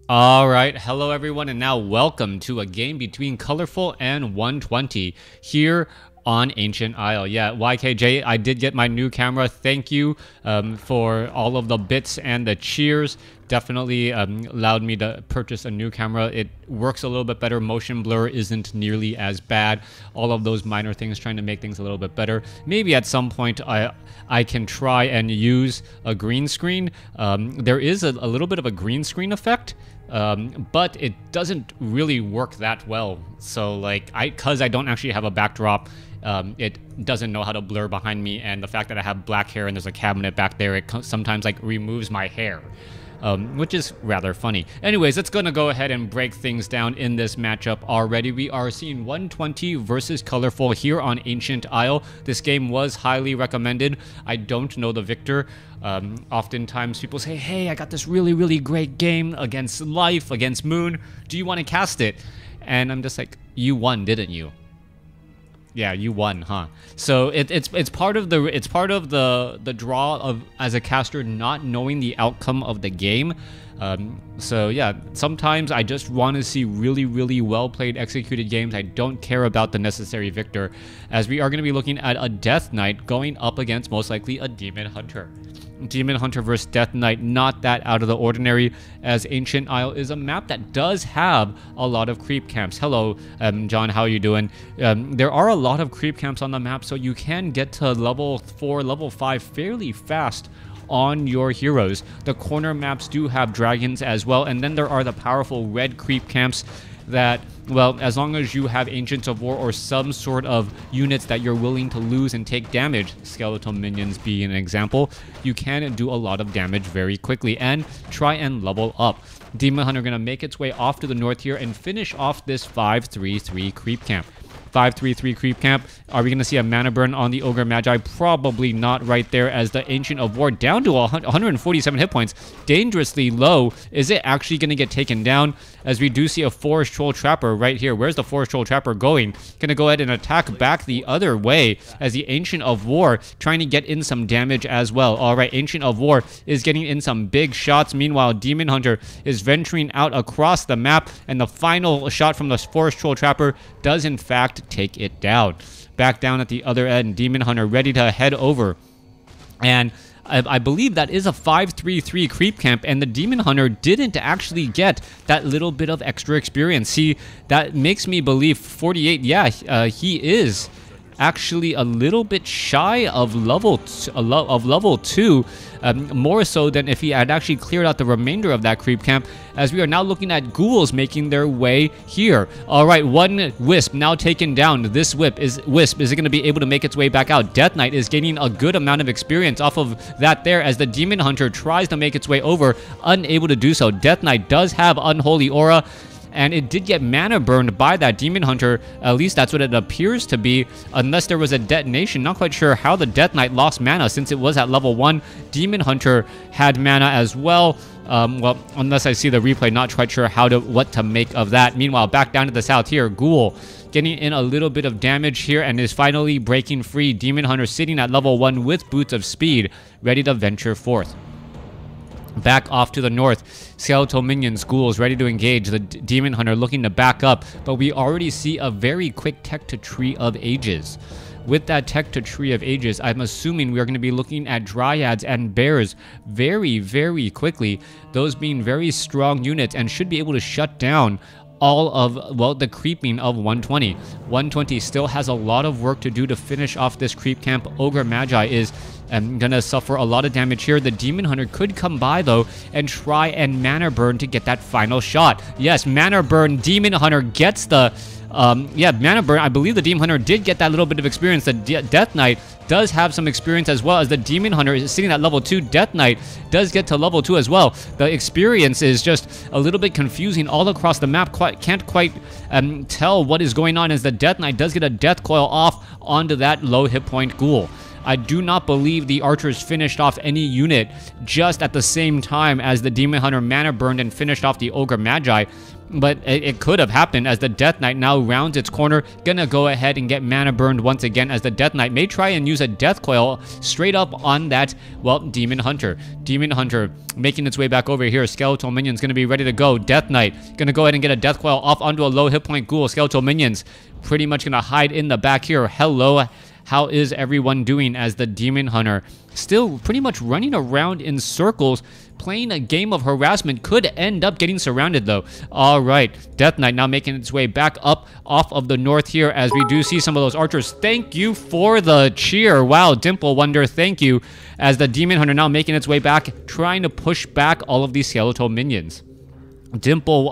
Alright, hello everyone, and now welcome to a game between Colorful and 120 here on Ancient Isle. Yeah, YKJ, I did get my new camera. Thank you for all of the bits and the cheers. Definitely allowed me to purchase a new camera. It works a little bit better. Motion blur isn't nearly as bad. All of those minor things, trying to make things a little bit better. Maybe at some point I can try and use a green screen. There is a little bit of a green screen effect. But it doesn't really work that well. So like because I don't actually have a backdrop, it doesn't know how to blur behind me, and the fact that I have black hair and there's a cabinet back there, it sometimes like removes my hair. Which is rather funny. Anyways, let's gonna go ahead and break things down in this matchup already. We are seeing 120 versus Colorful here on Ancient Isle. This game was highly recommended. I don't know the victor. Oftentimes people say, hey, I got this really great game against Life, against Moon. Do you want to cast it? And I'm just like, you won, didn't you? Yeah, you won, huh? So it's part of the draw of as a caster not knowing the outcome of the game. So yeah, sometimes I just want to see really well played, executed games. I don't care about the necessary victor, as we are going to be looking at a Death Knight going up against most likely a Demon Hunter. Demon Hunter versus Death Knight, not that out of the ordinary, as Ancient Isle is a map that does have a lot of creep camps. Hello, John, how are you doing? There are a lot of creep camps on the map, so you can get to level 4, level 5 fairly fast on your heroes. The corner maps do have dragons as well, and then there are the powerful red creep camps that, well, as long as you have Ancients of War or some sort of units that you're willing to lose and take damage, skeletal minions being an example, you can do a lot of damage very quickly and try and level up. Demon Hunter gonna make its way off to the north here and finish off this 5-3-3 creep camp. 5-3-3 creep camp. Are we going to see a mana burn on the Ogre Magi? Probably not right there, as the Ancient of War down to 147 hit points. Dangerously low. Is it actually going to get taken down? As we do see a Forest Troll Trapper right here. Where's the Forest Troll Trapper going? Going to go ahead and attack back the other way, as the Ancient of War trying to get in some damage as well. Alright, Ancient of War is getting in some big shots. Meanwhile, Demon Hunter is venturing out across the map, and the final shot from the Forest Troll Trapper does in fact take it down. Back down at the other end, Demon Hunter ready to head over. And I believe that is a 5-3-3 creep camp, and the Demon Hunter didn't actually get that little bit of extra experience. See, that makes me believe 48, yeah, he is actually a little bit shy of level 2, more so than if he had actually cleared out the remainder of that creep camp, as we are now looking at ghouls making their way here. Alright, one Wisp now taken down. This Wisp, is it going to be able to make its way back out? Death Knight is gaining a good amount of experience off of that there, as the Demon Hunter tries to make its way over, unable to do so. Death Knight does have Unholy Aura, and it did get mana burned by that Demon Hunter. At least that's what it appears to be, unless there was a detonation. Not quite sure how the Death Knight lost mana, since it was at level 1. Demon Hunter had mana as well. Well, unless I see the replay, not quite sure what to make of that. Meanwhile, back down to the south here, Ghoul getting in a little bit of damage here and is finally breaking free. Demon Hunter sitting at level 1 with Boots of Speed, ready to venture forth. Back off to the north, skeletal minions, ghouls ready to engage. The Demon Hunter looking to back up, but we already see a very quick tech to Tree of Ages. With that tech to Tree of Ages, I'm assuming we are going to be looking at Dryads and Bears very quickly, those being very strong units and should be able to shut down all of, well, the creeping of 120. 120 still has a lot of work to do to finish off this creep camp. Ogre Magi is gonna suffer a lot of damage here. The Demon Hunter could come by though and try and mana burn to get that final shot. Yes, mana burn. Demon Hunter gets the yeah, mana burn. I believe the Demon Hunter did get that little bit of experience. The Death Knight does have some experience as well, as the Demon Hunter is sitting at level 2. Death Knight does get to level 2 as well. The experience is just a little bit confusing all across the map. Can't quite tell what is going on, as the Death Knight does get a death coil off onto that low hit point Ghoul. I do not believe the archers finished off any unit just at the same time as the Demon Hunter mana burned and finished off the Ogre Magi. but it could have happened as the Death Knight now rounds its corner. Gonna go ahead and get mana burned once again as the Death Knight may try and use a Death Coil straight up on that, well, Demon Hunter. Demon Hunter making its way back over here. Skeletal Minion's gonna be ready to go. Death Knight gonna go ahead and get a Death Coil off onto a low hit point Ghoul. Skeletal Minions pretty much gonna hide in the back here. Hello, how is everyone doing as the Demon Hunter still pretty much running around in circles, playing a game of harassment? Could end up getting surrounded though. All right, Death Knight now making its way back up off of the north here as we do see some of those archers. Thank you for the cheer. Wow, Dimple Wonder, thank you. As the Demon Hunter now making its way back, trying to push back all of these skeletal minions. Dimple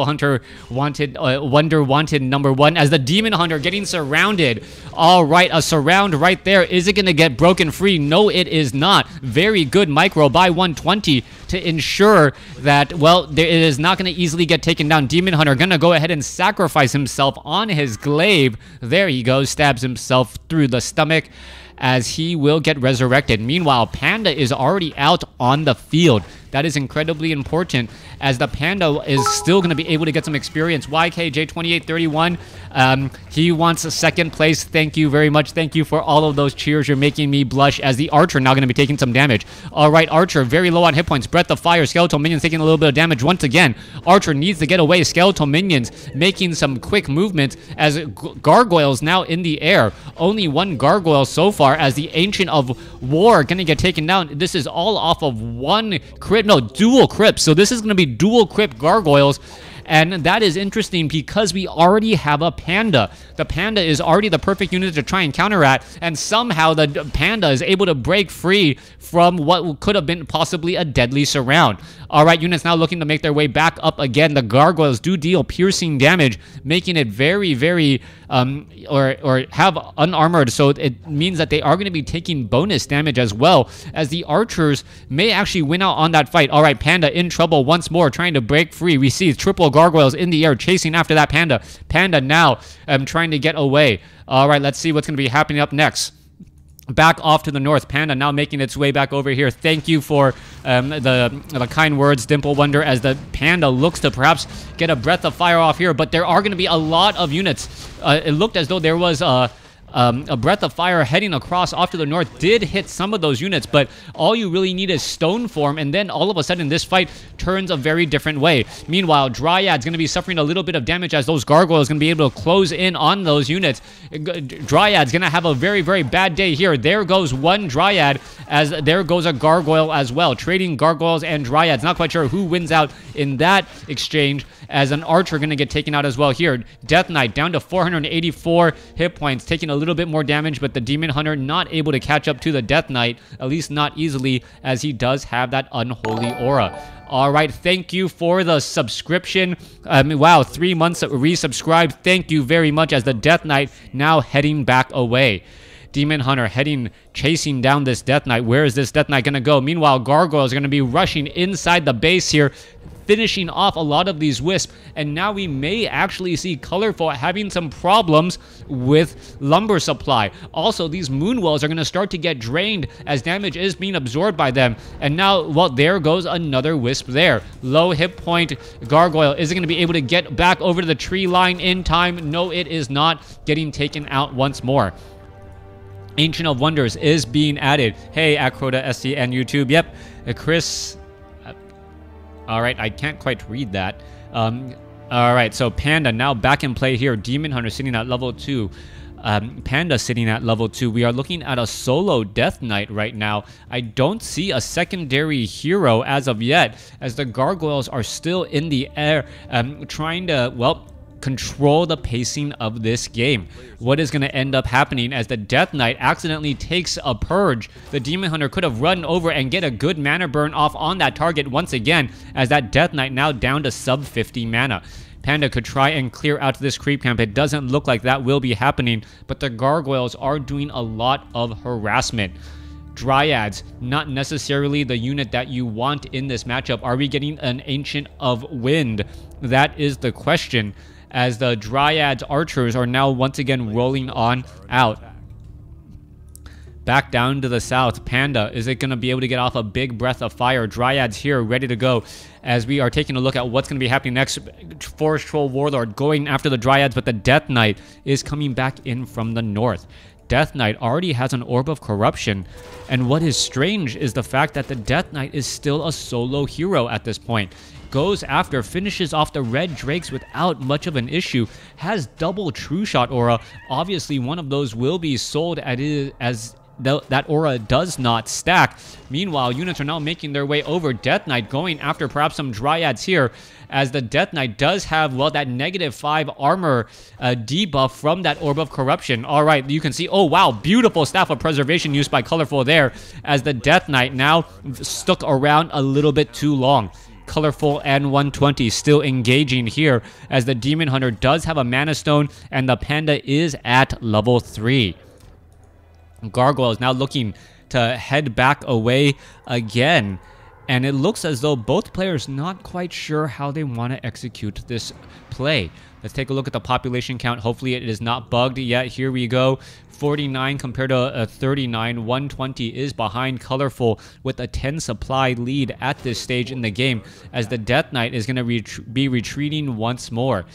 Hunter wanted, Wonder wanted number one as the Demon Hunter getting surrounded. All right, a surround right there. Is it going to get broken free? No, it is not. Very good micro by 120 to ensure that, well, it is not going to easily get taken down. Demon Hunter going to go ahead and sacrifice himself on his glaive. There he goes, stabs himself through the stomach as he will get resurrected. Meanwhile, Panda is already out on the field. That is incredibly important as the Panda is still going to be able to get some experience. YKJ2831, he wants a second place. Thank you very much. Thank you for all of those cheers. You're making me blush as the Archer now going to be taking some damage. All right, Archer very low on hit points. Breath of Fire. Skeletal Minions taking a little bit of damage once again. Archer needs to get away. Skeletal Minions making some quick movements as Gargoyles now in the air. Only one Gargoyle so far as the Ancient of War going to get taken down. This is all off of one crit. No, dual crypts. So this is going to be dual crypt Gargoyles. And that is interesting because we already have a Panda. The Panda is already the perfect unit to try and counter at, and somehow the Panda is able to break free from what could have been possibly a deadly surround. All right, units now looking to make their way back up again. The Gargoyles do deal piercing damage, making it very, very, or have unarmored, so it means that they are going to be taking bonus damage as well, as the Archers may actually win out on that fight. All right, Panda in trouble once more, trying to break free. We see triple Gargoyles in the air chasing after that Panda. Panda now trying to get away. All right, let's see what's going to be happening up next. Back off to the north, Panda now making its way back over here. Thank you for the kind words, Dimple Wonder, as the Panda looks to perhaps get a Breath of Fire off here, but there are going to be a lot of units. It looked as though there was a Breath of Fire heading across off to the north did hit some of those units, but all you really need is Stone Form, and then all of a sudden this fight turns a very different way. Meanwhile, Dryad's going to be suffering a little bit of damage as those Gargoyles going to be able to close in on those units. Dryad's going to have a very, very bad day here. There goes one Dryad, as there goes a Gargoyle as well. Trading Gargoyles and Dryads. Not quite sure who wins out in that exchange, as an Archer going to get taken out as well here. Death Knight down to 484 hit points, taking a little bit more damage, but the Demon Hunter not able to catch up to the Death Knight, at least not easily, as he does have that unholy aura. All right, thank you for the subscription. Wow, 3 months resubscribed. Thank you very much, as the Death Knight now heading back away. Demon Hunter chasing down this Death Knight. Where is this Death Knight going to go? Meanwhile, Gargoyles are going to be rushing inside the base here, finishing off a lot of these wisps, and now we may actually see Colorful having some problems with lumber supply. Also, these Moonwells are going to start to get drained as damage is being absorbed by them, and now, well, there goes another wisp there. Low hit point Gargoyle. Is it going to be able to get back over to the tree line in time? No, it is not. Getting taken out once more. Ancient of Wonders is being added. Hey, Acrota SC and YouTube. Yep, Chris. All right, I can't quite read that. All right, so Panda now back in play here. Demon Hunter sitting at level 2. Panda sitting at level 2. We are looking at a solo Death Knight right now. I don't see a secondary hero as of yet, as the Gargoyles are still in the air, trying to, well, control the pacing of this game. What is going to end up happening as the Death Knight accidentally takes a purge? The Demon Hunter could have run over and get a good mana burn off on that target once again, as that Death Knight now down to sub 50 mana. Panda could try and clear out this creep camp. It doesn't look like that will be happening, but the Gargoyles are doing a lot of harassment. Dryads, not necessarily the unit that you want in this matchup. Are we getting an Ancient of Wind? That is the question, as the Dryads Archers are now once again rolling on out. Back down to the south, Panda, is it going to be able to get off a big breath of fire? Dryads here, ready to go, as we are taking a look at what's going to be happening next. Forest Troll Warlord going after the Dryads, but the Death Knight is coming back in from the north. Death Knight already has an Orb of Corruption, and what is strange is the fact that the Death Knight is still a solo hero at this point. Goes after, finishes off the red drakes without much of an issue, has double True Shot aura. Obviously, one of those will be sold as that aura does not stack. Meanwhile, units are now making their way over. Death Knight going after perhaps some Dryads here, as the Death Knight does have, well, that -5 armor debuff from that Orb of Corruption. All right, you can see, oh wow, beautiful Staff of Preservation used by Colorful there, as the Death Knight now stuck around a little bit too long. Colorful and 120 still engaging here, as the Demon Hunter does have a Mana Stone, and the Panda is at level 3. Gargoyle is now looking to head back away again, and it looks as though both players not quite sure how they want to execute this play. Let's take a look at the population count. Hopefully it is not bugged yet. Here we go. 49 compared to 39. 120 is behind Colorful with a 10 supply lead at this stage in the game, as the Death Knight is going to be retreating once more.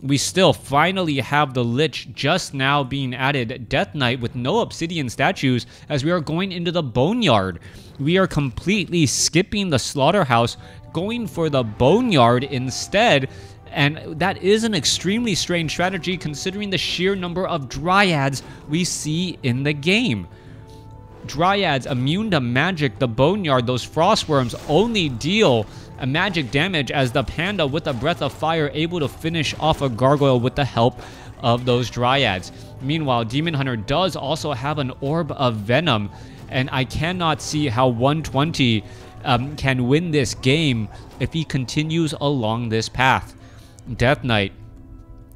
We still finally have the Lich just now being added. Death Knight with no Obsidian statues, as we are going into the Boneyard. We are completely skipping the Slaughterhouse, going for the Boneyard instead. And that is an extremely strange strategy considering the sheer number of Dryads we see in the game. Dryads immune to magic. The Boneyard, those Frostworms, only deal a magic damage, as the Panda with a Breath of Fire able to finish off a Gargoyle with the help of those Dryads. Meanwhile, Demon Hunter does also have an Orb of Venom, and I cannot see how 120 can win this game if he continues along this path. Death Knight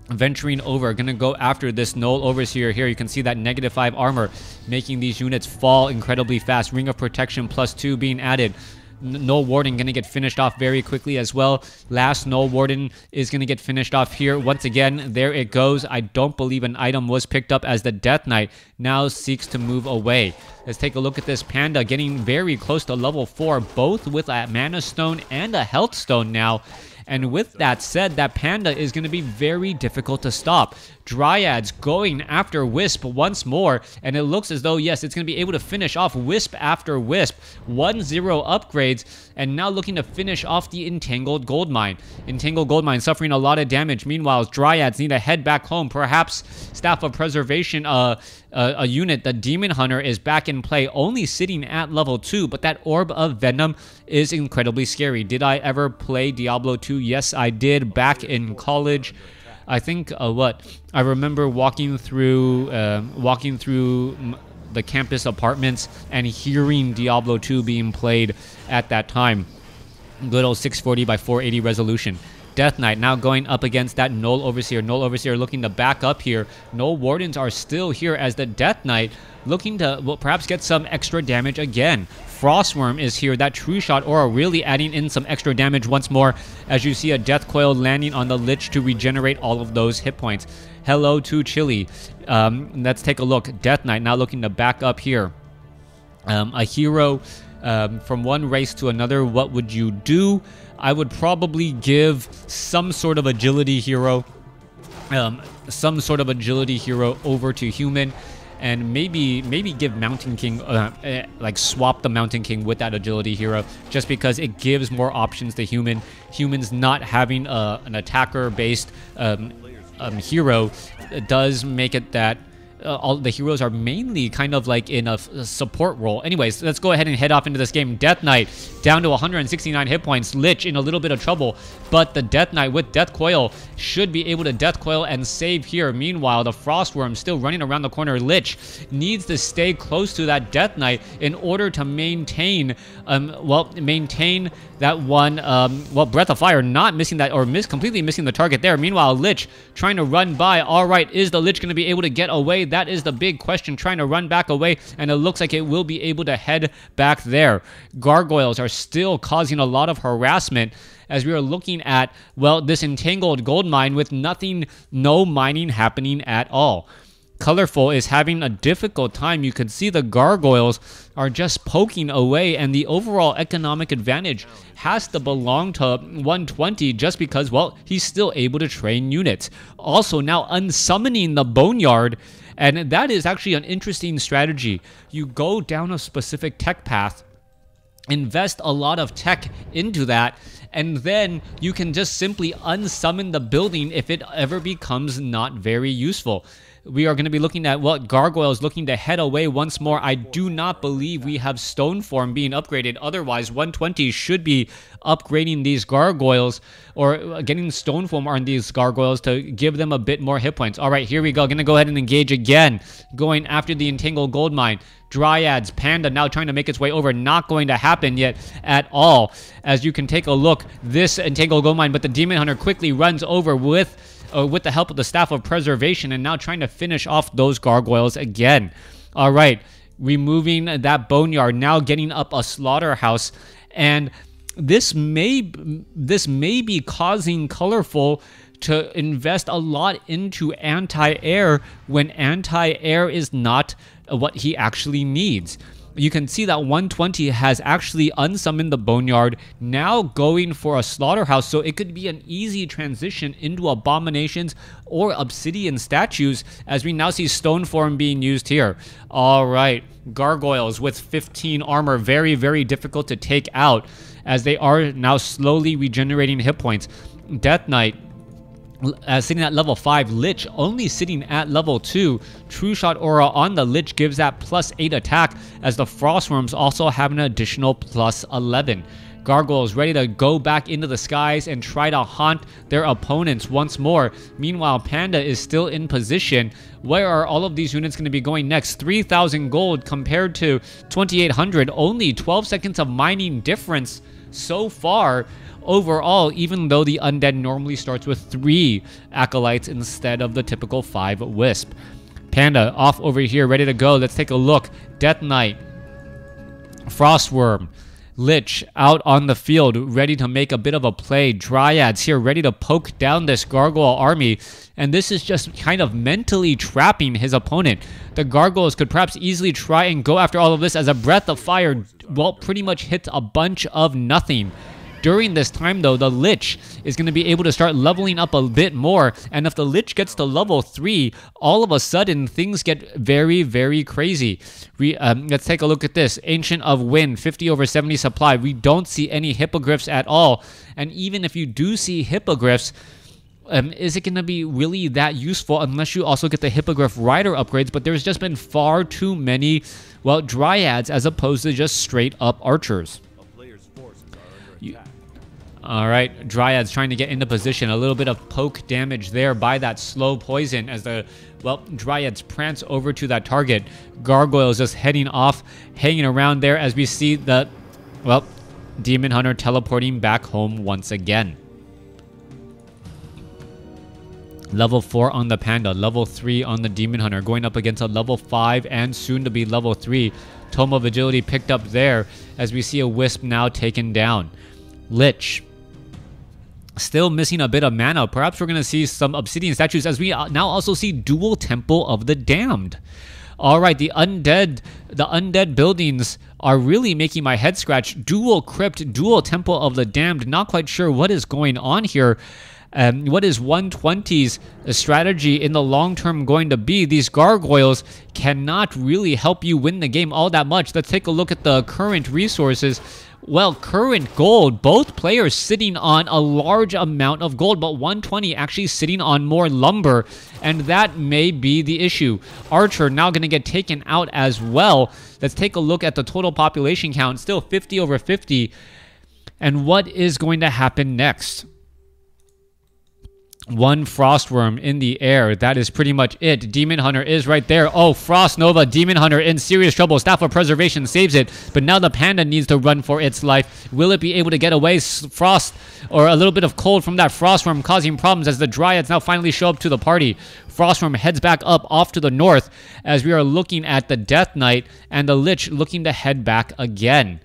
venturing over, gonna go after this Null Overseer here. You can see that -5 armor making these units fall incredibly fast. Ring of Protection +2 being added. Null Warden gonna get finished off very quickly as well. Last Null Warden is gonna get finished off here. Once again, there it goes. I don't believe an item was picked up, as the Death Knight now seeks to move away. Let's take a look at this Panda getting very close to level 4, both with a Mana Stone and a Health Stone now. And with that said, that Panda is going to be very difficult to stop. Dryads going after Wisp once more, and it looks as though, yes, it's going to be able to finish off Wisp after Wisp. 1-0 upgrades, and now looking to finish off the Entangled Goldmine. Entangled Goldmine suffering a lot of damage. Meanwhile, Dryads need to head back home. Perhaps Staff of Preservation, a unit, the Demon Hunter, is back in play, only sitting at level 2, but that Orb of Venom is incredibly scary. Did I ever play Diablo 2? Yes, I did, back in college. I think, I remember walking through the campus apartments and hearing Diablo 2 being played at that time. Good old 640 by 480 resolution. Death Knight now going up against that Null Overseer. Null Overseer looking to back up here. Null Wardens are still here, as the Death Knight looking to, well, perhaps get some extra damage again. Frostworm is here. That True Shot aura really adding in some extra damage once more, as you see a Death Coil landing on the Lich to regenerate all of those hit points. Hello to Chili. Let's take a look. Death Knight now looking to back up here. A hero from one race to another, what would you do? I would probably give some sort of agility hero over to human, and maybe give Mountain King, like swap the Mountain King with that agility hero, just because it gives more options to human. Humans not having an attacker based hero does make it that all the heroes are mainly kind of like in a support role. Anyways, let's go ahead and head off into this game. Death Knight down to 169 hit points. Lich in a little bit of trouble, but the Death Knight with Death Coil should be able to Death Coil and save here. Meanwhile, the Frostworm still running around the corner. Lich needs to stay close to that Death Knight in order to maintain, that one, Breath of Fire, not missing that, or completely missing the target there. Meanwhile, Lich trying to run by. All right, is the Lich going to be able to get away? That is the big question, trying to run back away, and it looks like it will be able to head back there. Gargoyles are still causing a lot of harassment, as we are looking at, well, this Entangled Gold Mine with no mining happening at all. Colorful is having a difficult time. You can see the gargoyles are just poking away, and the overall economic advantage has to belong to 120 just because, well, he's still able to train units. Also, now unsummoning the Boneyard, and that is actually an interesting strategy. You go down a specific tech path, invest a lot of tech into that, and then you can just simply unsummon the building if it ever becomes not very useful. We are going to be looking at what gargoyles looking to head away once more. I do not believe we have stone form being upgraded. Otherwise, 120 should be upgrading these gargoyles or getting stone form on these gargoyles to give them a bit more hit points. All right, here we go. Going to go ahead and engage again, going after the entangled gold mine. Dryads, Panda now trying to make its way over. Not going to happen yet at all. As you can take a look, this entangled gold mine, but the Demon Hunter quickly runs over with the help of the Staff of Preservation, and now trying to finish off those gargoyles again. All right, removing that Boneyard, now getting up a slaughterhouse, and this may be causing Colorful to invest a lot into anti-air when anti-air is not what he actually needs. You can see that 120 has actually unsummoned the Boneyard, now going for a slaughterhouse, so it could be an easy transition into abominations or obsidian statues, as we now see stone form being used here. All right, gargoyles with 15 armor, very, very difficult to take out, as they are now slowly regenerating hit points. Death Knight sitting at level 5, Lich only sitting at level 2. True Shot Aura on the Lich gives that +8 attack, as the Frostworms also have an additional +11. Gargoyles ready to go back into the skies and try to haunt their opponents once more. Meanwhile, Panda is still in position. Where are all of these units going to be going next? 3,000 gold compared to 2,800. Only 12 seconds of mining difference so far. Overall, even though the Undead normally starts with 3 Acolytes instead of the typical 5 Wisp. Panda off over here, ready to go. Let's take a look. Death Knight, Frostworm, Lich out on the field, ready to make a bit of a play. Dryads here, ready to poke down this Gargoyle army. And this is just kind of mentally trapping his opponent. The Gargoyles could perhaps easily try and go after all of this, as a Breath of Fire, well, pretty much hits a bunch of nothing. During this time, though, the Lich is going to be able to start leveling up a bit more. And if the Lich gets to level 3, all of a sudden, things get very, very crazy. Let's take a look at this. Ancient of Wind, 50/70 supply. We don't see any hippogriffs at all. And even if you do see hippogriffs, is it going to be really that useful unless you also get the Hippogriff Rider upgrades? But there's just been far too many, well, Dryads as opposed to just straight up archers. All right, Dryads trying to get into position. A little bit of poke damage there by that slow poison as the, well, Dryads prance over to that target. Gargoyles just heading off, hanging around there as we see the, well, Demon Hunter teleporting back home once again. Level 4 on the Panda, level 3 on the Demon Hunter, going up against a level 5 and soon to be level 3. Tome of Agility picked up there as we see a Wisp now taken down. Lich still missing a bit of mana. Perhaps we're going to see some obsidian statues, as we now also see dual Temple of the Damned. All right, the undead buildings are really making my head scratch. Dual Crypt, dual Temple of the Damned. Not quite sure what is going on here. What is 120's strategy in the long term going to be? These gargoyles cannot really help you win the game all that much. Let's take a look at the current resources. Well, current gold, both players sitting on a large amount of gold, but 120 actually sitting on more lumber, and that may be the issue. Archer now going to get taken out as well. Let's take a look at the total population count, still 50/50, and what is going to happen next? One Frostworm in the air. That is pretty much it. Demon Hunter is right there. Oh, Frost Nova. Demon Hunter in serious trouble. Staff of Preservation saves it. But now the Panda needs to run for its life. Will it be able to get away? Frost, or a little bit of cold from that Frostworm causing problems as the Dryads now finally show up to the party. Frostworm heads back up off to the north as we are looking at the Death Knight and the Lich looking to head back again.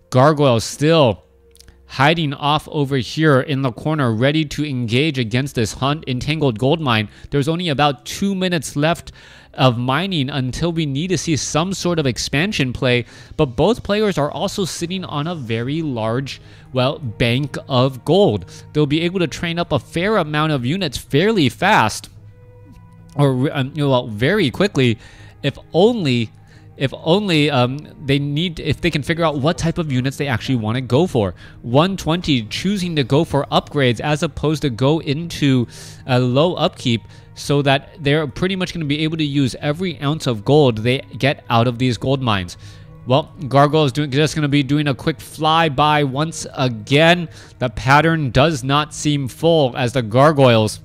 Gargoyles still hiding off over here in the corner, ready to engage against this entangled gold mine. There's only about 2 minutes left of mining until we need to see some sort of expansion play, but both players are also sitting on a very large, well, bank of gold. They'll be able to train up a fair amount of units fairly fast, or well, very quickly, if they can figure out what type of units they actually want to go for. 120 choosing to go for upgrades as opposed to go into a low upkeep, so that they're pretty much going to be able to use every ounce of gold they get out of these gold mines. Well, Gargoyle is just going to be doing a quick flyby once again. The pattern does not seem full as the Gargoyles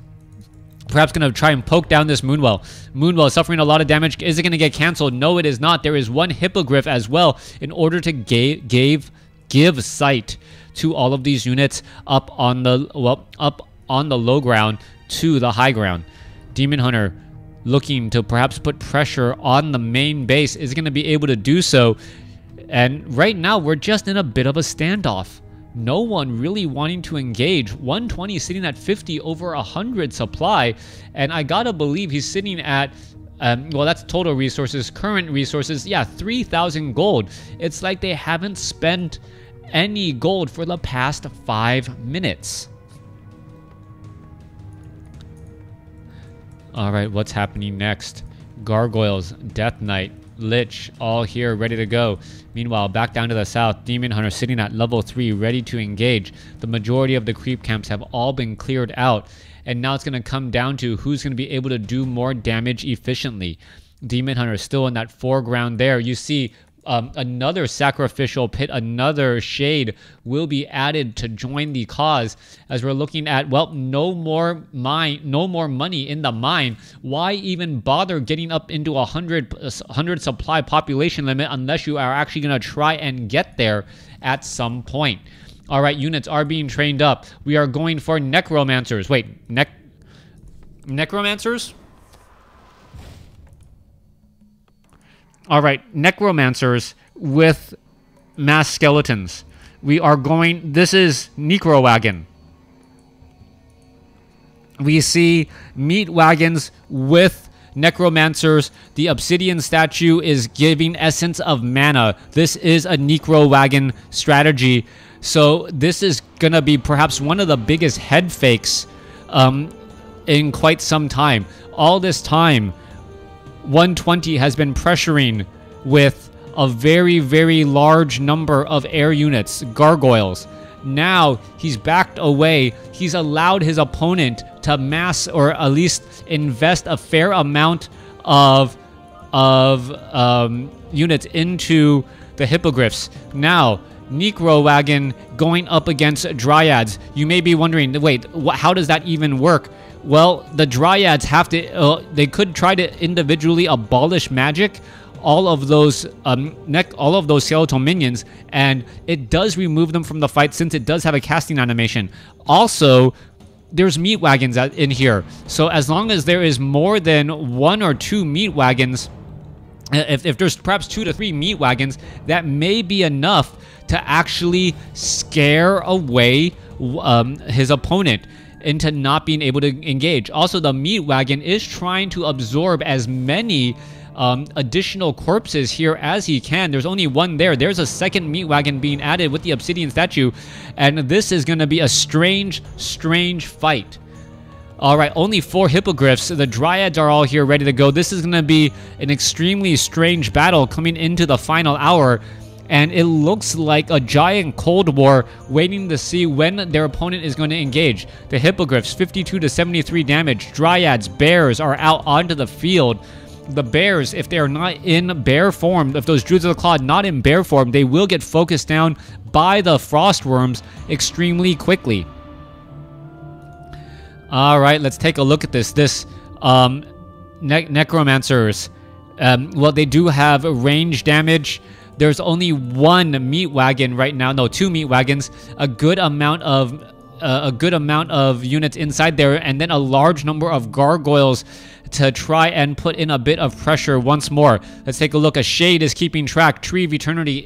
perhaps going to try and poke down this Moonwell. Moonwell is suffering a lot of damage. Is it going to get canceled? No, it is not. There is one Hippogriff as well in order to give sight to all of these units up on the low ground to the high ground. Demon Hunter looking to perhaps put pressure on the main base is going to be able to do so. And right now, we're just in a bit of a standoff. No one really wanting to engage. 120 sitting at 50 over 100 supply. And I gotta believe he's sitting at, well, that's total resources. Current resources, yeah, 3,000 gold. It's like they haven't spent any gold for the past 5 minutes. Alright, what's happening next? Gargoyles, Death Knight, Lich, all here, ready to go. Meanwhile, back down to the south, Demon Hunter sitting at level 3, ready to engage. The majority of the creep camps have all been cleared out, and now it's going to come down to who's going to be able to do more damage efficiently. Demon Hunter still in that foreground there. You see another sacrificial pit, another shade will be added to join the cause, as we're looking at, well, no more money in the mine. Why even bother getting up into 100 supply population limit unless you are actually going to try and get there at some point? All right, units are being trained up. We are going for necromancers. Wait, necromancers? All right, necromancers with mass skeletons. We are going, this is Necro Wagon. We see meat wagons with necromancers. The obsidian statue is giving essence of mana. This is a Necro Wagon strategy. So this is going to be perhaps one of the biggest head fakes in quite some time. All this time, 120 has been pressuring with a very, very large number of air units, gargoyles. Now he's backed away. He's allowed his opponent to mass, or at least invest a fair amount of units into the hippogriffs. Now, Necro Wagon going up against Dryads. You may be wondering, wait, how does that even work? Well, the Dryads have to, they could try to individually abolish magic, all of those skeletal minions, and it does remove them from the fight since it does have a casting animation. Also, there's meat wagons in here. So as long as there is more than 1 or 2 meat wagons, if there's perhaps 2 to 3 meat wagons, that may be enough to actually scare away his opponent into not being able to engage. Also, the meat wagon is trying to absorb as many additional corpses here as he can. There's only one there. There's a second meat wagon being added with the obsidian statue, and this is going to be a strange fight. All right, only 4 hippogriffs. The Dryads are all here ready to go. This is going to be an extremely strange battle coming into the final hour. And it looks like a giant Cold War, waiting to see when their opponent is going to engage. The Hippogriffs, 52 to 73 damage. Dryads, Bears are out onto the field. The Bears, if they are not in bear form, if those Druids of the Claw are not in bear form, they will get focused down by the Frostworms extremely quickly. All right, let's take a look at this. Necromancers, well, they do have range damage. There's only 1 meat wagon right now. No, 2 meat wagons. A good amount of a good amount of units inside there, and then a large number of gargoyles to try and put in a bit of pressure once more. Let's take a look. A Shade is keeping track. Tree of Eternity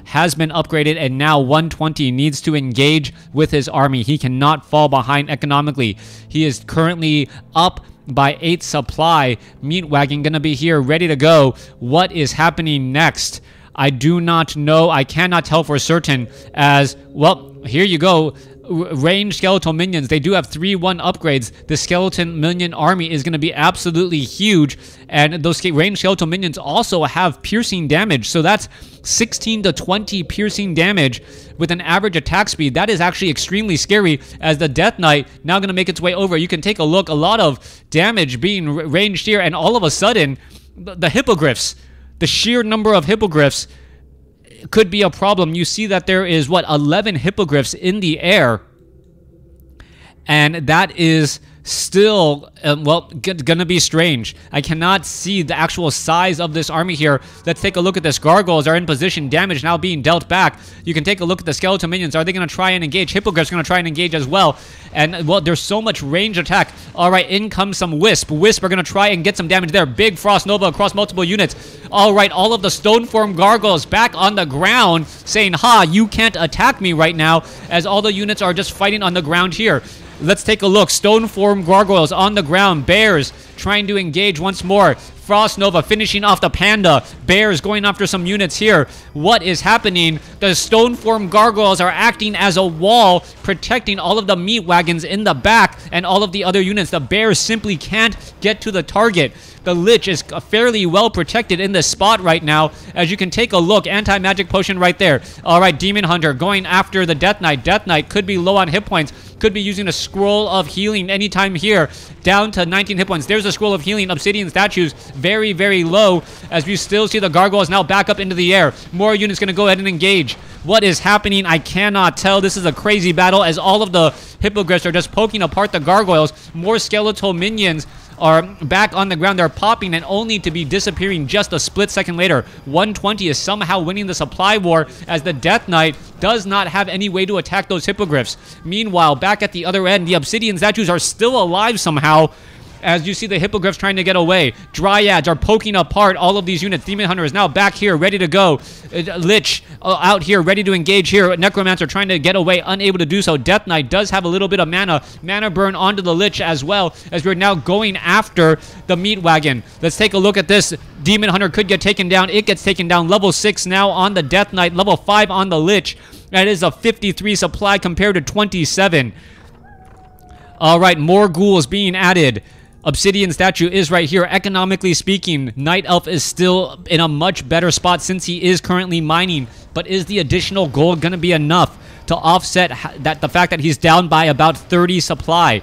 has been upgraded, and now 120 needs to engage with his army. He cannot fall behind economically. He is currently up by 8 supply. Meat Wagon gonna be here ready to go. What is happening next? I do not know. I cannot tell for certain, as well. Here you go. Ranged skeletal minions. They do have 3-1 upgrades. The skeleton minion army is going to be absolutely huge, and those ranged skeletal minions also have piercing damage, so that's 16 to 20 piercing damage with an average attack speed. That is actually extremely scary, as the Death Knight now going to make its way over. You can take a look. A lot of damage being ranged here, and all of a sudden the hippogriffs, the sheer number of hippogriffs could be a problem. You see that there is, what, 11 hippogriffs in the air, and that is still, well, gonna be strange. I cannot see the actual size of this army here. Let's take a look at this. Gargoyles are in position. Damage now being dealt back. You can take a look at the skeleton minions. Are they gonna try and engage? Hippogriffs gonna try and engage as well. And, well, there's so much range attack. All right, in comes some Wisp. Wisp are gonna try and get some damage there. Big Frost Nova across multiple units. All right, all of the stone form gargoyles back on the ground, saying, ha, you can't attack me right now, as all the units are just fighting on the ground here. Let's take a look. Stone form gargoyles on the ground. Bears trying to engage once more. Frost Nova finishing off the Panda. Bears going after some units here. What is happening? The stone form gargoyles are acting as a wall, protecting all of the meat wagons in the back and all of the other units. The bears simply can't get to the target. The Lich is fairly well protected in this spot right now. As you can take a look, anti-magic potion right there. All right, Demon Hunter going after the Death Knight. Death Knight could be low on hit points. Could be using a scroll of healing anytime here. Down to 19 hit points. There's a scroll of healing. Obsidian statues very, very low, as we still see the gargoyles now back up into the air. More units going to go ahead and engage. What is happening? I cannot tell. This is a crazy battle, as all of the hippogriffs are just poking apart the gargoyles. More skeletal minions are back on the ground. They're popping and only to be disappearing just a split second later. 120 is somehow winning the supply war, as the Death Knight does not have any way to attack those hippogriffs. Meanwhile, back at the other end, the obsidian statues are still alive somehow, as you see the hippogriffs trying to get away. Dryads are poking apart all of these units. Demon Hunter is now back here, ready to go. Lich out here, ready to engage here. Necromancer trying to get away, unable to do so. Death Knight does have a little bit of mana burn onto the Lich as well, as we're now going after the meat wagon. Let's take a look at this. Demon Hunter could get taken down. It gets taken down. Level 6 now on the Death Knight. Level 5 on the Lich. That is a 53 supply compared to 27. All right, more ghouls being added. Obsidian statue is right here. Economically speaking, Night Elf is still in a much better spot since he is currently mining. But is the additional gold going to be enough to offset the fact that he's down by about 30 supply?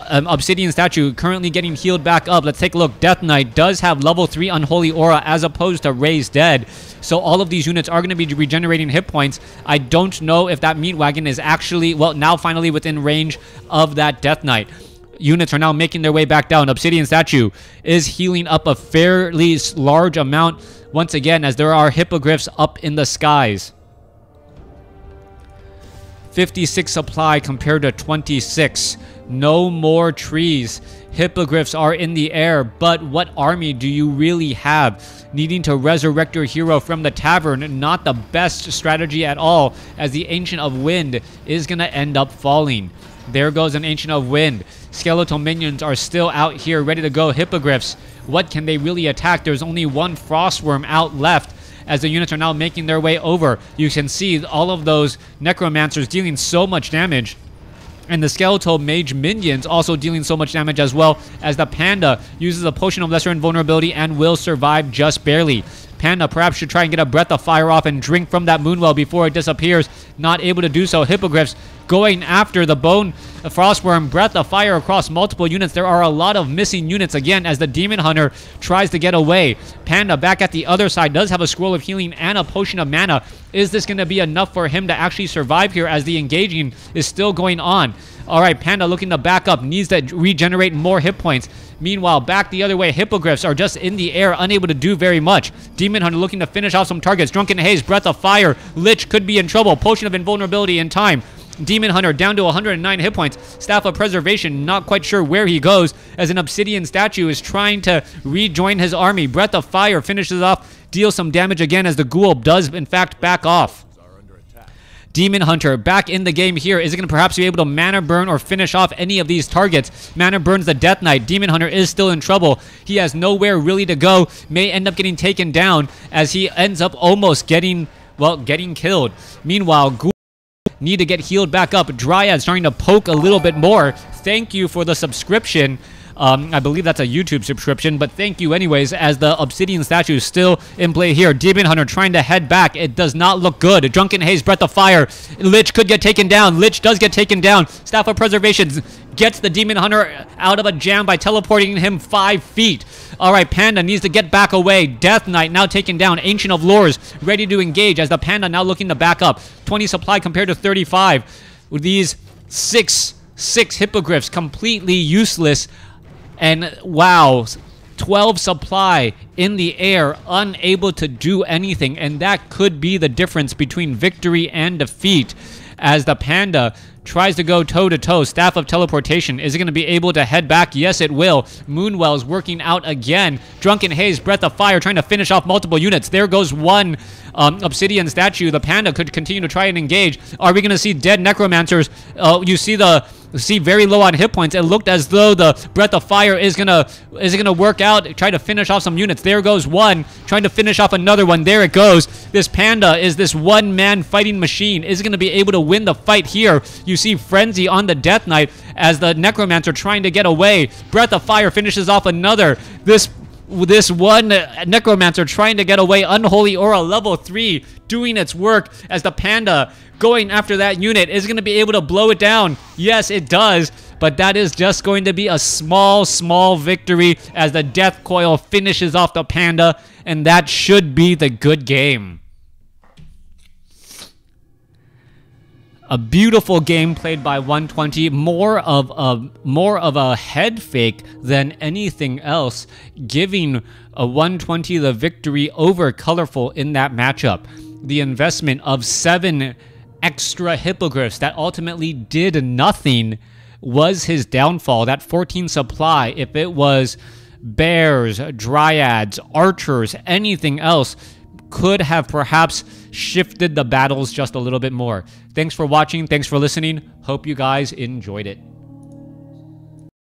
Obsidian statue currently getting healed back up. Let's take a look. Death Knight does have level 3 Unholy Aura as opposed to Raised Dead. So all of these units are going to be regenerating hit points. I don't know if that meat wagon is actually, well, now finally within range of that Death Knight. Units are now making their way back down. Obsidian statue is healing up a fairly large amount once again, as there are hippogriffs up in the skies. 56 supply compared to 26. No more trees. Hippogriffs are in the air, but what army do you really have? Needing to resurrect your hero from the tavern, not the best strategy at all, as the Ancient of Wind is going to end up falling. There goes an Ancient of Wind. Skeletal minions are still out here ready to go. Hippogriffs, what can they really attack? There's only one Frostworm out left, as the units are now making their way over. You can see all of those necromancers dealing so much damage, and the skeletal mage minions also dealing so much damage, as well as the Panda uses a potion of lesser invulnerability and will survive just barely. Panda perhaps should try and get a breath of fire off and drink from that moonwell before it disappears. Not able to do so. Hippogriffs going after the bone frostworm. Breath of fire across multiple units. There are a lot of missing units again, as the Demon Hunter tries to get away. Panda back at the other side does have a scroll of healing and a potion of mana. Is this going to be enough for him to actually survive here, as the engaging is still going on? All right, Panda looking to back up, needs to regenerate more hit points. Meanwhile, back the other way, hippogriffs are just in the air, unable to do very much. Demon Hunter looking to finish off some targets. Drunken Haze, Breath of Fire. Lich could be in trouble. Potion of Invulnerability in time. Demon Hunter down to 109 hit points. Staff of Preservation, not quite sure where he goes, as an Obsidian statue is trying to rejoin his army. Breath of Fire finishes off, deals some damage again as the ghoul does, in fact, back off. Demon Hunter back in the game here. Is it going to perhaps be able to mana burn or finish off any of these targets? Mana burns the Death Knight. Demon Hunter is still in trouble. He has nowhere really to go. May end up getting taken down as he ends up almost getting killed. Meanwhile, Ghoul need to get healed back up. Dryad starting to poke a little bit more. Thank you for the subscription. I believe that's a YouTube subscription, but thank you anyways, as the Obsidian statue is still in play here. Demon Hunter trying to head back. It does not look good. Drunken Haze, Breath of Fire. Lich could get taken down. Lich does get taken down. Staff of Preservation gets the Demon Hunter out of a jam by teleporting him 5 feet. Alright, Panda needs to get back away. Death Knight now taken down. Ancient of Lores ready to engage as the Panda now looking to back up. 20 supply compared to 35. With these six hippogriffs completely useless. And wow, 12 supply in the air, unable to do anything. And that could be the difference between victory and defeat as the Panda tries to go toe-to-toe. Staff of Teleportation. Is it going to be able to head back? Yes, it will. Moonwell's working out again. Drunken Haze, Breath of Fire, trying to finish off multiple units. There goes one Obsidian statue. The Panda could continue to try and engage. Are we going to see dead Necromancers? You see very low on hit points. It looked as though the Breath of Fire is gonna work out, try to finish off some units. There goes one, trying to finish off another one. There it goes. This Panda is this one-man fighting machine. Is gonna be able to win the fight here. You see Frenzy on the Death Knight as the Necromancer trying to get away. Breath of Fire finishes off another. This one Necromancer trying to get away. Unholy Aura level 3 doing its work as the Panda going after that unit. Is going to be able to blow it down. Yes, it does. But that is just going to be a small victory as the Death Coil finishes off the Panda. And that should be the good game. A beautiful game played by 120, more of a head fake than anything else, giving a 120 the victory over Colorful in that matchup. The investment of 7 extra hippogriffs that ultimately did nothing was his downfall. That 14 supply, if it was bears, dryads, archers, anything else, could have perhaps shifted the battles just a little bit more. Thanks for watching. Thanks for listening. Hope you guys enjoyed it.